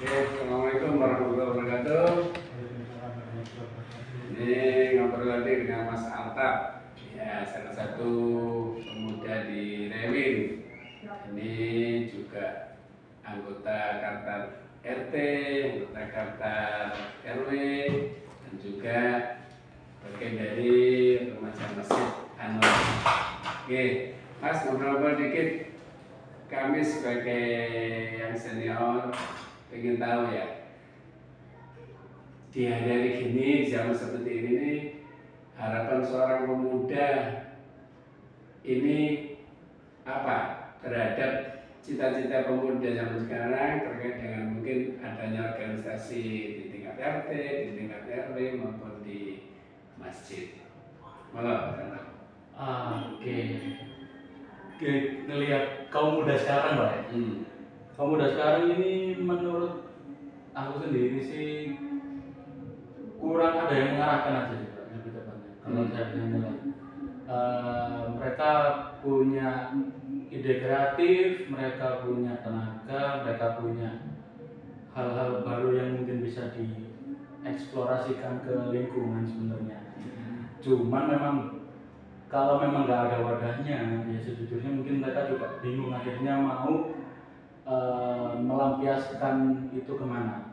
Assalamualaikum warahmatullahi wabarakatuh. Ini ngobrol lagi dengan Mas Altaf, ya salah satu pemuda di Rewin. Ini juga anggota Kartar RT, anggota Kartar RW, dan juga bagian dari remaja masjid Anwar. Oke, Mas ngobrol-ngobrol dikit. Kami sebagai yang senior ingin tahu ya, di hari-hari gini, zaman seperti ini nih, harapan seorang pemuda ini apa terhadap cita-cita pemuda zaman sekarang terkait dengan mungkin adanya organisasi di tingkat RT, di tingkat RW maupun di masjid. Malah, Oke. Ngelihat kaum muda sekarang, Pak. Kaum muda sekarang ini menurut aku sendiri sih kurang ada yang mengarahkan aja sih, Pak, lebih tepatnya. Kalau saya menilai, mereka punya ide kreatif, mereka punya tenaga, mereka punya hal-hal baru yang mungkin bisa dieksplorasikan ke lingkungan sebenarnya. Cuman memang kalau memang nggak ada wadahnya, ya sejujurnya mungkin mereka juga bingung akhirnya mau melampiaskan itu kemana,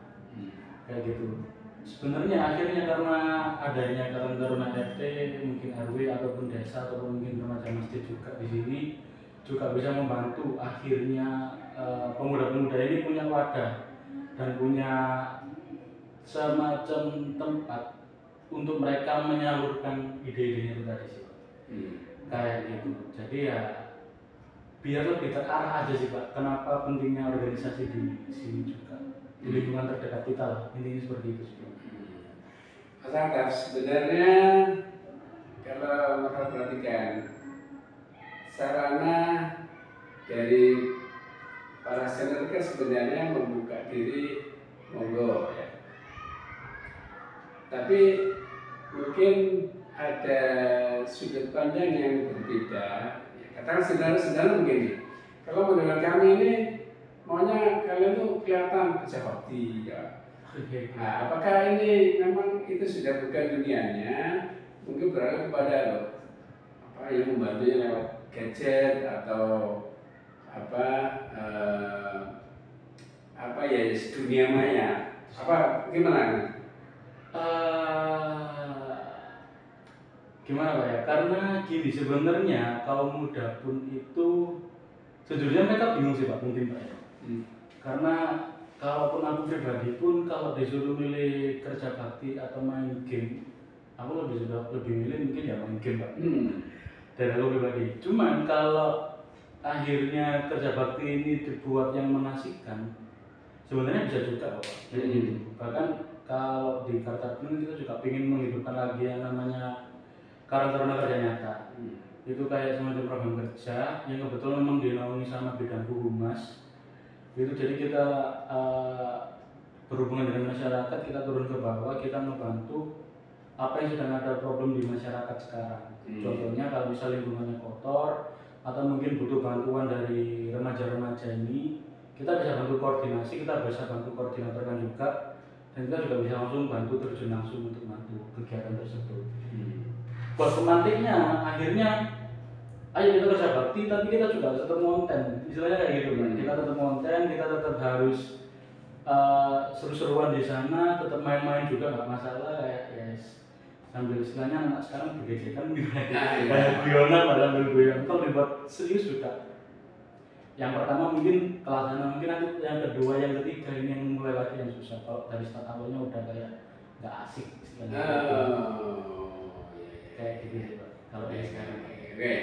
kayak gitu. Sebenarnya akhirnya karena adanya Karang Taruna RT, mungkin RW ataupun desa ataupun mungkin remaja masjid juga di sini juga bisa membantu akhirnya pemuda-pemuda ini punya wadah dan punya semacam tempat untuk mereka menyalurkan ide-idenya itu tadi sih. Kayak gitu. Jadi ya biar lebih terarah aja sih, Pak. Kenapa pentingnya organisasi di sini juga di lingkungan terdekat kita lah. Intinya seperti itu sih. Mas Altaf, sebenarnya kalau Mas perhatikan sarana dari para senior kan sebenarnya membuka diri monggo ya. Tapi mungkin ada sudut pandang yang berbeda. Ya, katakan sederhana begini. Kalau menurut kami ini maunya kalian tuh kelihatan kerja bakti ya. Nah, apakah ini memang itu sudah bukan dunianya? Mungkin beralih kepada apa yang membantunya lewat gadget atau apa ya dunia maya? Apa gimana? Gimana Pak ya? Karena gini sebenarnya kaum muda pun itu sejujurnya mereka bingung sih Pak, mungkin Pak ya. Karena kalaupun aku pribadi pun kalau disuruh milih kerja bakti atau main game, aku lebih milih mungkin ya main game Pak. Dari aku pribadi. Cuman kalau akhirnya kerja bakti ini dibuat yang mengasihkan, sebenarnya bisa juga Pak. Gitu. Bahkan kalau di Kartar kita juga ingin menghidupkan lagi yang namanya Karang Taruna Kerja Nyata. Itu kayak semacam program kerja yang kebetulan memang dinaungi sama bidang humas. Itu jadi kita berhubungan dengan masyarakat, kita turun ke bawah, kita membantu apa yang sedang ada problem di masyarakat sekarang. Contohnya kalau misal lingkungannya kotor atau mungkin butuh bantuan dari remaja-remaja ini, kita bisa bantu koordinasi, kita bisa bantu koordinatorkan juga, dan kita juga bisa langsung bantu terjun langsung untuk bantu kegiatan tersebut. Buat pemantiknya akhirnya ayo kita kerja bakti tapi kita juga tetap konten, istilahnya kayak gitu kan. Kita tetap konten, kita tetap harus seru-seruan di sana, tetap main-main juga nggak masalah, kayak yes. Sambil istilahnya anak sekarang bergesekan gitu kayak guyonan pada sambil guyon. Kalau dibuat serius juga, yang pertama mungkin kelasana, mungkin nanti yang kedua, yang ketiga ini yang mulai lagi yang susah. Kalau dari start awalnya udah kayak nggak asik istilahnya. Kayak gitu sih Pak. Kalau dari sekarang. Oke.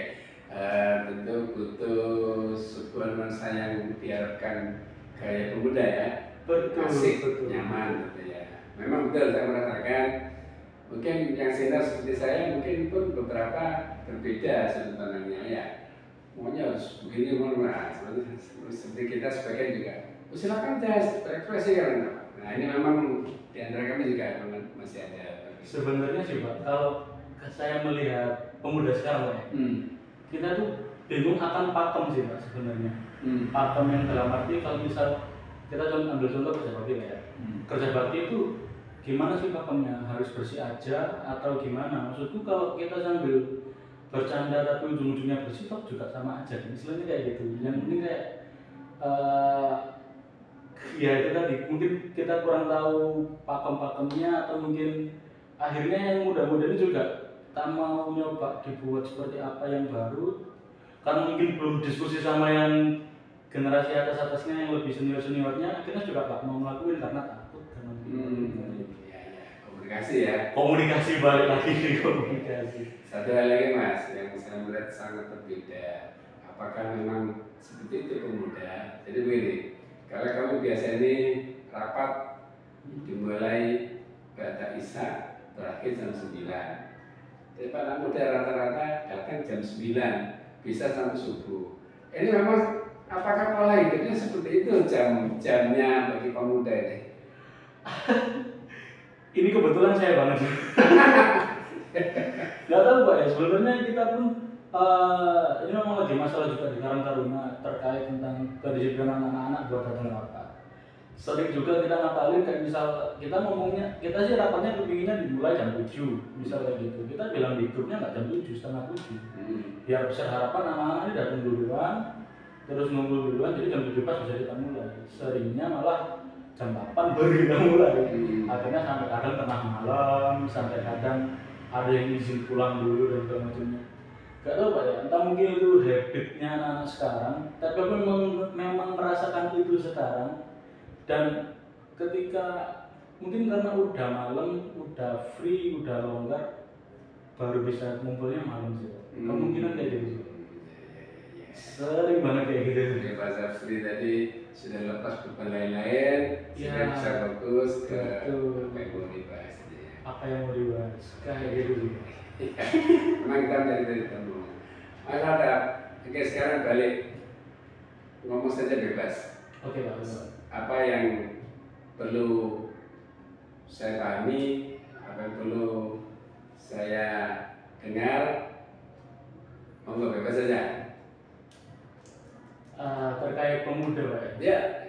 Tentu butuh sebuah nuansa yang diharapkan gaya pemuda ya. Betul, asik, betul, nyaman gitu ya. Memang betul saya merasakan. Mungkin yang senior seperti saya mungkin pun beberapa berbeda sudut pandangnya ya. Maunya harus begini, seperti kita sebagian juga. Silakan aja berekspresi kan. Nah ini memang di antara kami juga masih ada. Sebenarnya sih Pak, kalau saya melihat pemuda sekarang Pak, kita tuh bingung akan pakem sih Pak sebenarnya. Pakem yang dalam arti kalau misal kita ambil contoh kerja bakti ya. Kerja bakti itu gimana sih pakemnya, harus bersih aja atau gimana? Maksudku kalau kita sambil bercanda tapi ujung-ujungnya bersih toh juga sama aja, istilahnya kayak gitu. Yang penting kayak ya itu tadi, mungkin kita kurang tahu pakem-pakemnya atau mungkin akhirnya yang muda-muda ini juga tak mau nyoba dibuat seperti apa yang baru karena mungkin belum diskusi sama yang generasi atasnya yang lebih seniornya, akhirnya juga gak mau ngelakuin karena takut karena komunikasi ya. Komunikasi, balik lagi di komunikasi. Satu hal lagi Mas yang saya melihat sangat berbeda, apakah memang seperti itu pemuda? Jadi begini, kalau kamu biasa ini rapat dimulai pada Isya berakhir jam 9. Jadi para muda rata-rata datang jam 9 bisa sampai subuh. Ini memang apakah pola hidupnya seperti itu jamnya bagi pemuda ini? Ini kebetulan saya banget. Gak tahu Pak ya, sebenarnya kita pun ini memang lagi masalah juga di Karang Taruna terkait tentang kedisiplinan anak-anak buat datang rapat. Sering juga kita ngapalin kayak misal kita ngomongnya, kita sih rapatnya kepinginnya dimulai jam 7 misalnya gitu. Kita bilang di grupnya nggak jam 7, setengah 7 biar besar harapan anak-anak ini datang duluan terus nunggu duluan, jadi jam 7 pas bisa kita mulai. Seringnya malah jam 8 baru kita mulai. Akhirnya sampai kadang tengah malam, sampai kadang ada yang izin pulang dulu dan segala macamnya. Gak tahu Pak ya, entah mungkin itu habitnya anak-anak sekarang, tapi aku memang merasakan itu sekarang. Dan ketika mungkin karena udah malam, udah free, udah longgar, baru bisa ngumpulnya malam sih. Kemungkinan kayak gitu sih. Sering banget kayak gitu. Oke, bahasa free tadi sudah lepas beban lain-lain, sudah bisa fokus ke apa yang mau dibahas. Apa yang mau dibahas? Kayak gitu juga. Memang kita dari temu. Maka ada, oke sekarang balik ngomong saja bebas. Oke Pak. Apa yang perlu saya pahami, apa yang perlu saya dengar, monggo bebas saja. Terkait pemuda Pak ya?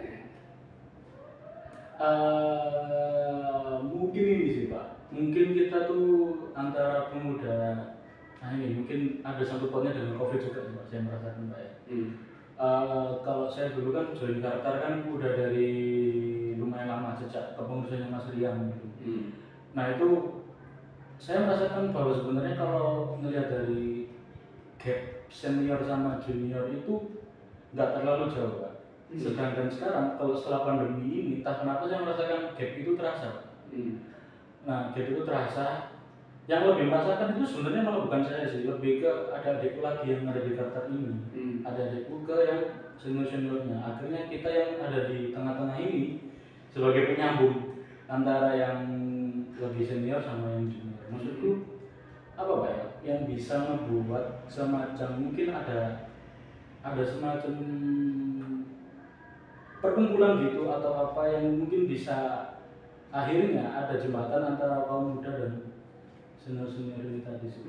Mungkin ini sih Pak, mungkin kita tuh antara pemuda, nah ini mungkin ada sangkut pautnya dengan COVID juga Pak, saya merasakan Pak ya. Kalau saya dulu kan join Kartar kan udah dari lumayan lama, sejak kepengurusannya Mas Rian gitu. Nah itu saya merasakan bahwa sebenarnya kalau melihat dari gap senior sama junior itu nggak terlalu jauh Pak. Sedangkan sekarang kalau setelah pandemi ini, entah kenapa saya merasakan gap itu terasa Pak. Nah gap itu terasa, yang lebih merasakan itu sebenarnya malah bukan saya sih, lebih ke ada adikku lagi yang ada di Kartar ini. Ada adikku ke yang senior-seniornya. Akhirnya kita yang ada di tengah-tengah ini sebagai penyambung antara yang lebih senior sama yang junior. Maksudku apa Pak ya? Yang bisa membuat semacam mungkin ada semacam perkumpulan gitu atau apa yang mungkin bisa akhirnya ada jembatan antara kaum muda dan senior-senior ini tadi sih.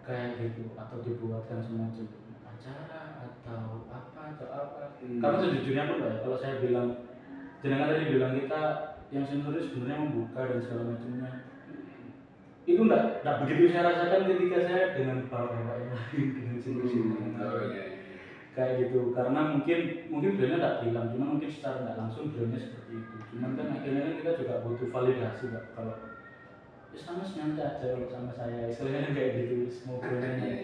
Kayak gitu, atau dibuatkan semacam acara atau apa. Karena sejujurnya pun Pak ya, kalau saya bilang jenengan tadi bilang kita yang senior sebenarnya membuka dan segala macamnya, itu enggak begitu saya rasakan ketika saya dengan bapak-bapak yang lain dengan senior. Kayak gitu, karena mungkin beliaunya enggak bilang, cuma mungkin secara enggak langsung beliaunya seperti itu. Cuman kan akhirnya kita juga butuh validasi Pak, kalau sama nyantai aja kalau sama saya, istilahnya kayak gitu, ngobrolnya kayak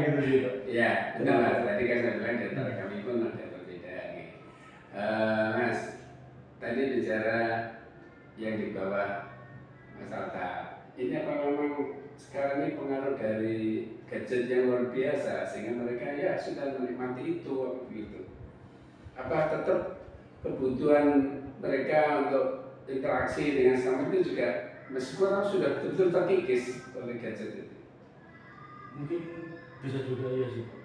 gitu sih Pak. Iya, benar Mas, tadi kan saya bilang di antara kami pun ada perbedaan nih. Mas, tadi bicara yang di bawah Mas Alta, ini apa memang sekarang ini pengaruh dari gadget yang luar biasa sehingga mereka ya sudah menikmati itu begitu? Apa tetap kebutuhan mereka untuk interaksi dengan sesama itu juga meskipun sudah betul-betul terkikis oleh gadget itu? Mungkin bisa juga iya sih Pak.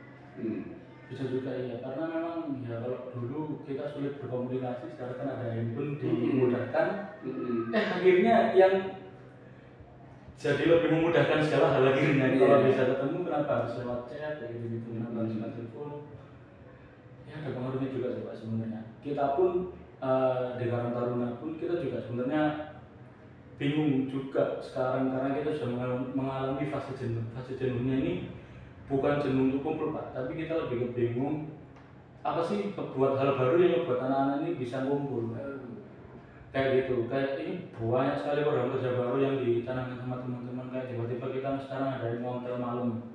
Bisa juga iya, karena memang ya kalau dulu kita sulit berkomunikasi, sekarang kan ada handphone dimudahkan. Akhirnya yang jadi lebih memudahkan segala hal akhirnya. Kalau bisa ketemu kenapa harus lewat chat kayak gitu, kenapa harus lewat telepon? Ya ada pengaruhnya juga sih Pak sebenarnya. Kita pun di Karang Taruna pun kita juga sebenarnya bingung juga sekarang karena kita sudah mengalami fase jenuh. Fase jenuhnya ini bukan jenuh untuk kumpul Pak, tapi kita lebih ke bingung apa sih buat hal baru yang buat anak-anak ini bisa kumpul. Kayak gitu, kayak ini banyak sekali program kerja baru yang dicanangkan sama teman-teman, kayak tiba-tiba kita sekarang ada yang ngontel malam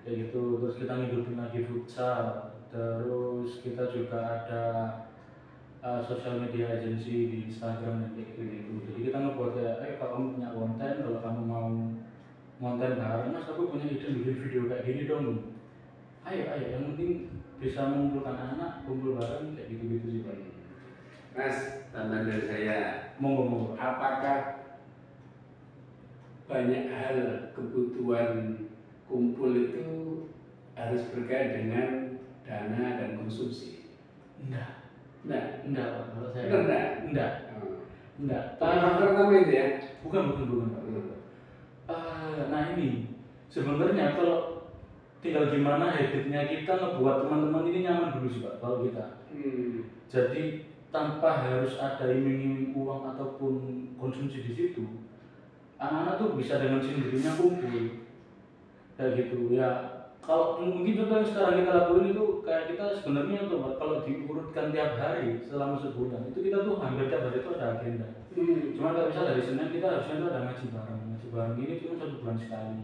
kayak gitu, terus kita ngidupin lagi futsal, terus kita juga ada social media agency di Instagram dan kayak gitu. Jadi kita ngebuat kayak, kalau kamu punya konten, kalau kamu mau konten bareng, mas aku punya ide bikin video kayak gini dong. Ayo, yang penting bisa mengumpulkan anak, kumpul bareng kayak gitu-gitu sih Pak. Mas, tambahan dari saya, Monggo. apakah banyak hal kebutuhan kumpul itu harus berkait dengan dana dan konsumsi? Enggak Pak, kalau saya enggak. Faktor pertama itu ya? Bukan Pak. Nah ini sebenarnya kalau tinggal gimana habitnya kita ngebuat teman-teman ini nyaman dulu sih Pak kalau kita. Jadi tanpa harus ada iming-iming uang ataupun konsumsi di situ, anak-anak tuh bisa dengan sendirinya kumpul kayak gitu ya. Kalau mungkin contoh yang sekarang kita lakuin itu kayak kita sebenarnya tuh kalau diurutkan tiap hari selama sebulan itu kita tuh hampir tiap hari itu ada agenda. Cuma nggak bisa dari Senin kita harusnya tuh ada ngaji bareng ini cuma 1 bulan sekali.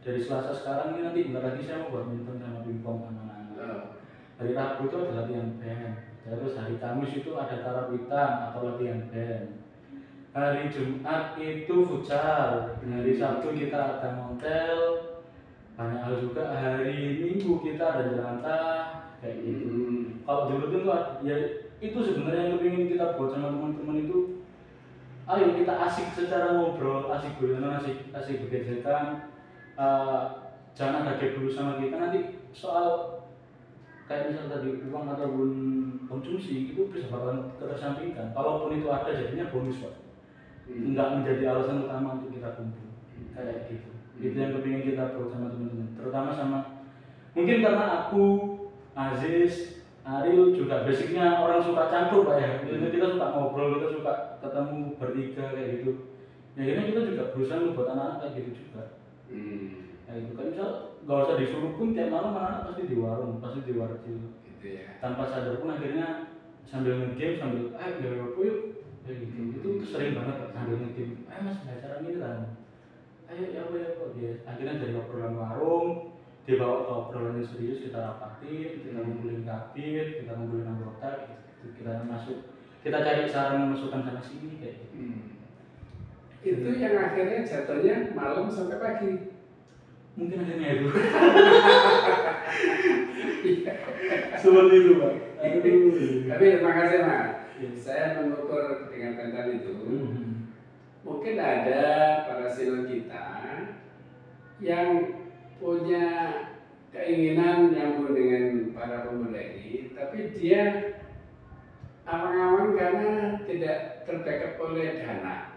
Dari Selasa sekarang ini nanti bentar lagi saya mau badminton sama pingpong sama anak-anak. Hari Rabu itu ada latihan band. Terus hari Kamis itu ada karawitan atau latihan band. Hari Jumat itu futsal. Hari Sabtu kita ada montel. Banyak hal juga. Hari Minggu kita ada jelantah kayak gitu. Kalau diurutin tuh ya itu sebenarnya yang ingin kita buat sama teman-teman itu. Ayo kita asik secara ngobrol, asik guyonan, asik bergesekan. Jangan kaget dulu sama kita nanti soal kayak misal tadi uang ataupun konsumsi itu bisa bakalan ketersampingkan. Kalaupun itu ada jadinya bonus Pak. Enggak menjadi alasan utama untuk kita kumpul kayak gitu. Itu yang kepingin kita buat sama teman-teman, terutama sama mungkin karena aku, Aziz, Ariel juga basicnya orang suka campur Pak ya. Jadi kita suka ngobrol, kita suka ketemu bertiga kayak gitu. Ya akhirnya kita juga berusaha membuat anak-anak kayak gitu juga. Kayak gitu kan misal nggak usah disuruh pun tiap malam anak-anak pasti di warung, pasti di warteg gitu ya. Tanpa sadar pun akhirnya sambil nge-game sambil gawe apa yuk kayak gitu. Itu sering banget Pak sambil nge-game. Mas acara ini kan. Ayo ya apa dia. Akhirnya dari obrolan warung dibawa ke obrolan yang serius, kita rapatin, kita ngumpulin kabin, kita ngumpulin anggota gitu. Kita masuk, kita cari saran masukan sana sini kayak gitu. Itu yang akhirnya jatuhnya malam sampai pagi. Mungkin akhirnya itu. Seperti itu Pak. Tapi terima kasih Mas. Saya mengukur dengan mental itu. Mungkin ada para senior kita yang punya keinginan nyambung dengan para pemuda ini, tapi dia awang-awang karena tidak terbackup oleh dana,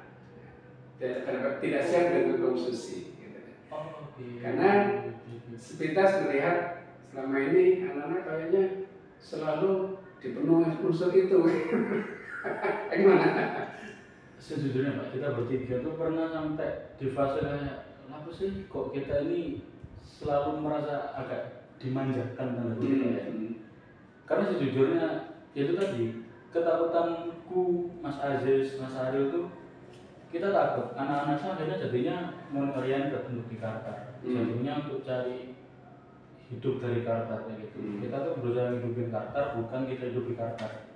tidak siap dengan konsumsi. Karena sepintas melihat selama ini anak-anak kayaknya selalu dipenuhi unsur itu. Gimana? Sejujurnya Pak, kita bertiga tuh pernah sampai di fase kayak apa sih kok kita ini selalu merasa agak dimanjakan tanda kutip. Karena sejujurnya itu tadi ketakutanku Mas Aziz, Mas Ariel tuh kita takut anak-anak saya jadinya mengoriented untuk di Kartar. Jadinya untuk cari hidup dari Kartar kayak gitu. Kita tuh berusaha hidupin Kartar, bukan kita hidup di Kartar.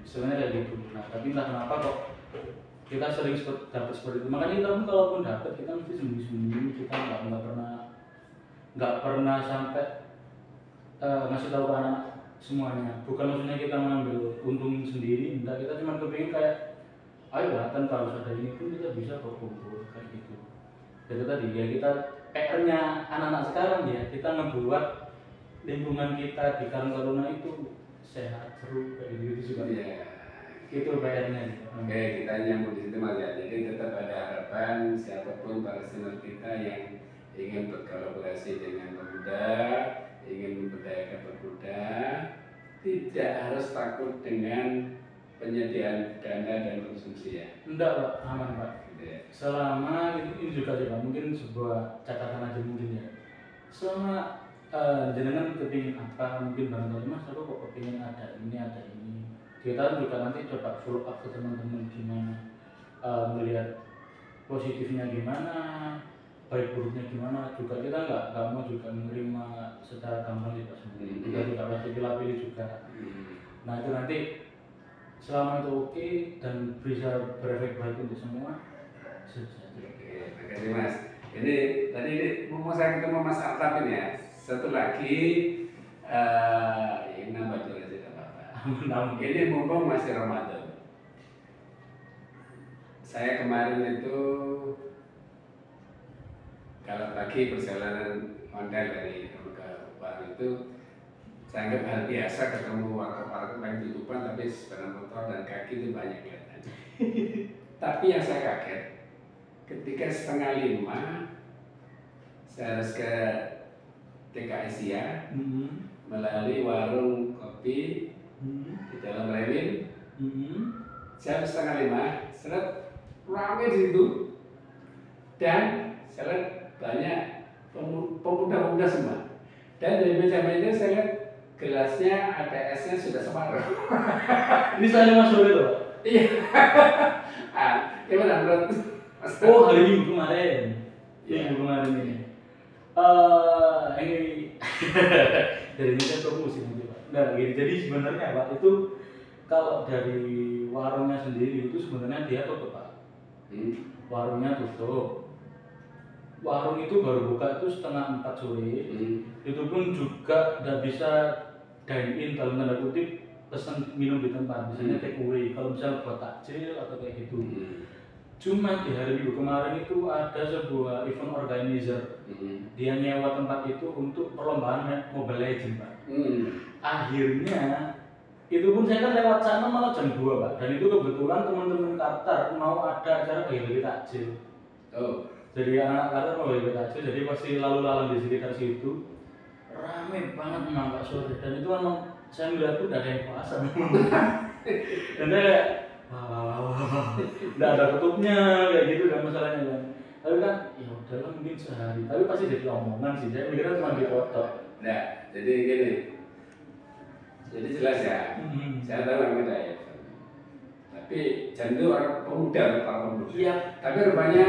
Sebenarnya kayak gitu. Nah, tapi entah kenapa kok kita sering dapat seperti itu. Makanya kita pun kalaupun dapat kita mesti sembunyi-sembunyi, kita nggak pernah sampai ngasih tahu ke anak semuanya. Bukan maksudnya kita mengambil untung sendiri, enggak, kita cuma kepingin kayak ayo lah kan kalau ada ini pun kita bisa berkumpul kayak gitu. Itu tadi ya kita PR-nya anak-anak sekarang ya, kita ngebuat lingkungan kita di Karang Taruna itu sehat, seru kayak gitu juga. Itu PR-nya. Oke, kita nyambung di situ Mas ya. Jadi tetap ada harapan siapapun para senior kita yang ingin berkolaborasi dengan pemuda, ingin memberdayakan pemuda, tidak harus takut dengan penyediaan dana dan konsumsi ya. Enggak Pak, aman Pak. Gitu ya. Selama ini juga sih Pak, mungkin sebuah catatan aja mungkin ya. Selama jenengan kepingin apa, mungkin barangkali Mas aku kok kepingin ada ini. Kita juga nanti coba follow up ke teman-teman gimana melihat positifnya gimana, baik buruknya gimana. Juga kita nggak mau juga menerima secara gampang sih Pak sebenarnya. Kita juga pasti pilih-pilih juga. Nah itu nanti selama itu oke dan bisa berefek baik untuk semua. Oke, makasih Mas. Ini tadi mau saya ketemu Mas Altaf ini ya. Satu lagi yang nambah dulu aja apa-apa. Ini mumpung masih Ramadan. Saya kemarin itu kalau pagi perjalanan ondel dari ke Kupang itu saya anggap hal biasa ketemu warga-warga yang tutupan tapi sepeda motor dan kaki itu banyak kelihatan. Tapi yang saya kaget ketika 4:30 saya harus ke TK Asia melalui warung kopi di dalam Rewin. Jam 4:30 seret ramai di situ dan saya lihat banyak pemuda-pemuda semua. Dan dari meja-meja saya lihat gelasnya ada esnya sudah separuh. Ini saya masuk itu Pak? Iya. Gimana menurut Mas? Oh hari Minggu kemarin. Minggu kemarin ini. Ini dari ini saya promosi nanti Pak. Nah gini, jadi sebenarnya Pak itu kalau dari warungnya sendiri itu sebenarnya dia tutup Pak. Warungnya tutup. Warung itu baru buka itu 3:30 sore. Itu pun juga tidak bisa dine in dalam tanda kutip pesan minum di tempat, misalnya take away. Kalau misalnya buat takjil atau kayak gitu. Cuma di hari Minggu kemarin itu ada sebuah event organizer. Dia nyewa tempat itu untuk perlombaan Mobile Legends Pak. Akhirnya itu pun saya kan lewat sana malah jam 2 Pak. Dan itu kebetulan teman-teman Qatar mau ada acara bagi takjil. Jadi anak Qatar mau bagi takjil, jadi pasti lalu-lalang di sekitar situ. Rame banget memang Pak sore. Dan itu memang saya melihat tuh udah ada yang puasa. Dan saya wah, nggak ada tutupnya kayak gitu kan masalahnya kan. Tapi kan ya udahlah mungkin sehari. Tapi pasti jadi omongan sih. Saya mikirnya cuma gitu tok. Nah, jadi gini. Jadi jelas ya. Saya tahu yang kita ya. Tapi jam itu orang pemuda, para pemuda. Iya. Tapi rupanya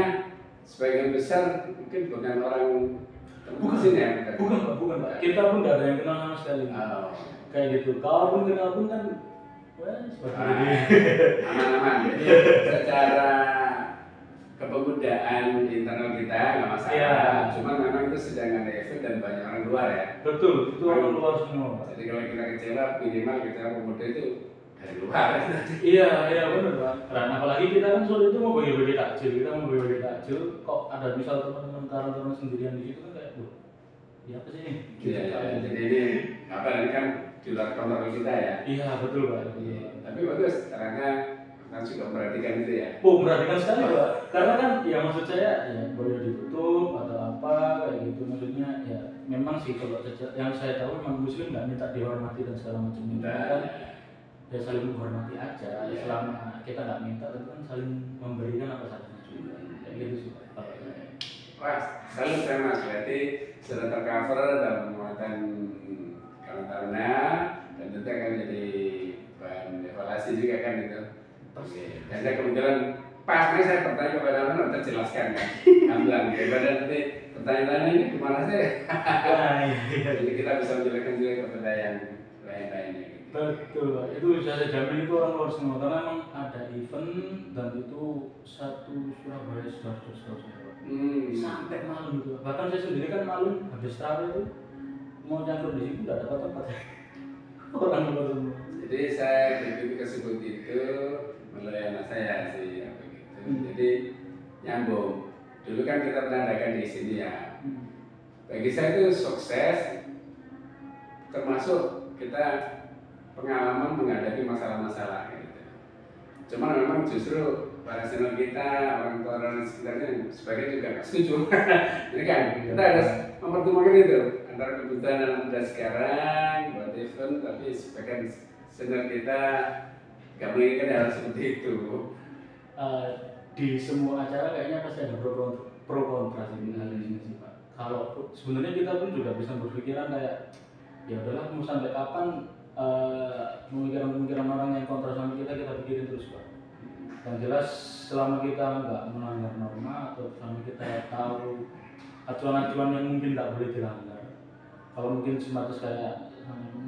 sebagian besar mungkin bukan orang sini ya. Bukan Pak. Kita pun nggak ada yang kenal sama sekali. Kayak gitu. Kalaupun kenal pun kan seperti ini. Aman-aman. Jadi secara kepemudaan internal kita nggak masalah. Iya. Cuma memang itu sedang ada efek dan banyak orang luar ya. Betul, itu orang luar semua Pak. Jadi kalau kita kecewa minimal kita pemuda itu dari luar. Iya benar Pak. Karena apalagi kita kan soal itu mau bagi-bagi takjil, kok ada misal teman-teman karang sendirian di situ kan kayak ya apa sih ini? Iya, jadi ini apa ini kan di luar kontrol kita ya. Iya betul Pak. Iya. Tapi bagus karena kita juga memperhatikan itu ya. Perhatikan sekali Pak. Karena kan ya maksud saya ya boleh ditutup atau apa kayak gitu, maksudnya ya memang sih kalau yang saya tahu memang Muslim nggak minta dihormati dan segala macam itu kan. Ya saling menghormati aja, selama kita nggak minta tentu kan saling memberikan apa saja juga kayak gitu sih Pak. Wah, salut saya Mas, berarti sudah tercover dalam penguatan Karang Taruna dan tentu akan jadi bahan evaluasi juga kan itu. Oke. Dan saya kebetulan pas saya bertanya kepada Anda terjelaskan kan, alhamdulillah. Daripada nanti pertanyaan ini gimana sih? Jadi kita bisa menjelaskan juga kepada yang lain-lainnya. Betul Pak, itu bisa saya jamin itu orang luar semua karena memang ada event dan itu satu Surabaya seterusnya sampai malam itu. Bahkan saya sendiri kan malam habis tarawih itu mau nyangkut di situ nggak dapat tempat orang luar semua. Jadi saya begitu kesebut itu melalui anak saya sih apa gitu. Jadi nyambung. Dulu kan kita pernah adakan di sini ya. Bagi saya itu sukses termasuk kita pengalaman menghadapi masalah-masalah gitu. Cuma memang justru para senior kita, orang tua orang sekitarnya sebagian juga nggak setuju. Jadi kan kita harus mempertemukan itu antara kebutuhan anak muda sekarang, buat event, tapi sebagian senior kita nggak menginginkan hal seperti itu. Di semua acara kayaknya pasti ada pro kontra sih hal ini sih Pak. Kalau sebenarnya kita pun juga bisa berpikiran kayak ya udahlah mau sampai kapan pemikiran-pemikiran orang yang kontra sama kita pikirin terus Pak. Yang jelas selama kita nggak melanggar norma atau selama kita tahu acuan-acuan yang mungkin nggak boleh dilanggar. Kalau mungkin sebatas kayak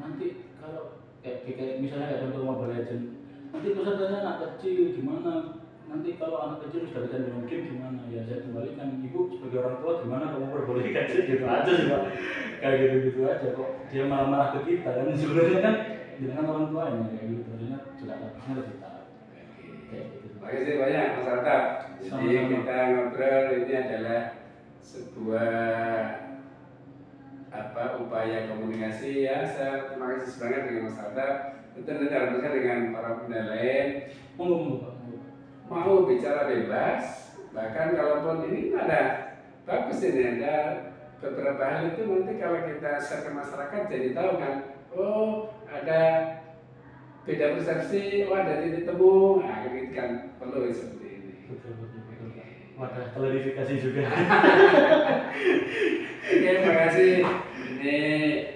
nanti kalau kayak misalnya kayak contoh Mobile Legends, nanti pesertanya anak kecil gimana? Nanti kalau anak kecil sudah bisa mungkin gimana? Ya saya kembalikan ibu sebagai orang tua gimana kamu perbolehkan sih gitu aja sih Pak. Kayak gitu aja kok dia marah-marah ke kita kan sebenarnya kan dengan orang tuanya kayak gitu sebenarnya juga harusnya lebih tahu. Kayak gitu. Terima kasih banyak Mas Artab. Jadi kita ngobrol ini adalah sebuah upaya komunikasi ya. Saya terima kasih banget dengan Mas Artab. Tentu nanti harusnya dengan para penilai lain. Mau bicara bebas, bahkan kalaupun ini ada bagus ini ada beberapa hal itu nanti kalau kita share ke masyarakat jadi tahu kan, oh ada beda persepsi, oh ada titik temu, nah gitu kan perlu seperti ini. Betul. Wadah klarifikasi juga. Oke, terima kasih. Ini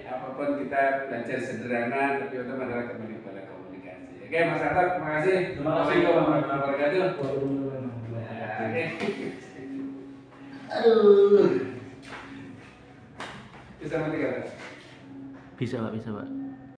apapun kita belajar sederhana, tapi untuk adalah kembali pada komunikasi. Oke, Mas Artab, terima kasih. Assalamualaikum warahmatullahi wabarakatuh. Oke. Aduh. Bisa mati kata? Bisa Pak.